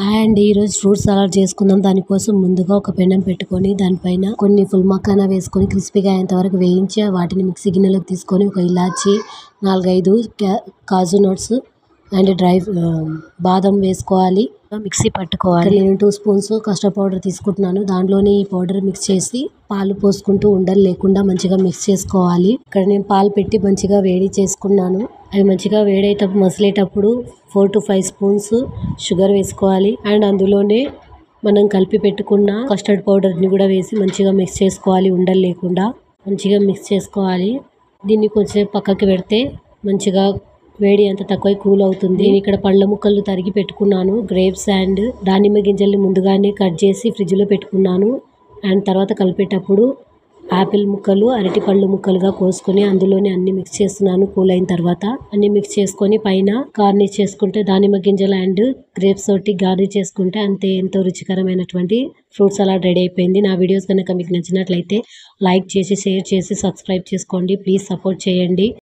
And ఈరోజు fruit salad చేసుకుందాం. దానికోసం ముందుగా ఒక పెనం పెట్టుకొని దానిపైన కొన్ని ఫుల్ మక్కానా వేసుకొని క్రిస్పీగా అయ్యేంత వరకు వేయించి వాటిని మిక్సీ గిన్నెలోకి తీసుకొని ఒక ఇలాచి 4-5 కాజు నట్స్ అండ్ బాదం వేసుకోవాలి. మిక్సీ పట్టుకోవాలి. నేను 2 స్పూన్స్ కస్టర్డ్ పౌడర్ తీసుకుంటున్నాను. దాంట్లోనే ఈ పౌడర్ మిక్స్ చేసి పాలు పోసుకుంటూ ఉండలు లేకుండా మంచిగా మిక్స్ చేసుకోవాలి. ఇక్కడ నేను పాలు పెట్టి మంచిగా వేడి చేసుకున్నాను. అవి మంచిగా వేడేటప్పుడు మసిలేటప్పుడు 4 to 5 స్పూన్స్ షుగర్ వేసుకోవాలి. అండ్ అందులోనే మనం కలిపి పెట్టుకున్న కస్టర్డ్ పౌడర్ని కూడా వేసి మంచిగా మిక్స్ చేసుకోవాలి. ఉండలు లేకుండా మంచిగా మిక్స్ చేసుకోవాలి. దీన్ని కొంచెం పక్కకి పెడితే మంచిగా వేడి అంత తక్కువ కూల్ అవుతుంది. నేను ఇక్కడ పళ్ళ ముక్కలు తరిగి పెట్టుకున్నాను. గ్రేప్స్ అండ్ దానిమ్మ గింజల్ని ముందుగానే కట్ చేసి ఫ్రిడ్జ్లో పెట్టుకున్నాను. అండ్ తర్వాత కలిపేటప్పుడు ఆపిల్ ముక్కలు అరటి పళ్ళు ముక్కలుగా కోసుకొని అందులోనే అన్ని మిక్స్ చేస్తున్నాను. కూల్ అయిన తర్వాత అన్ని మిక్స్ చేసుకొని పైన గార్నిష్ చేసుకుంటే దానిమ్మ గింజలు అండ్ గ్రేప్స్ తోటి గార్నిష్ చేసుకుంటే అంతే ఎంతో రుచికరమైనటువంటి ఫ్రూట్ సలాడ్ రెడీ అయిపోయింది. నా వీడియోస్ కనుక మీకు నచ్చినట్లయితే లైక్ చేసి షేర్ చేసి సబ్స్క్రైబ్ చేసుకోండి. ప్లీజ్ సపోర్ట్ చేయండి.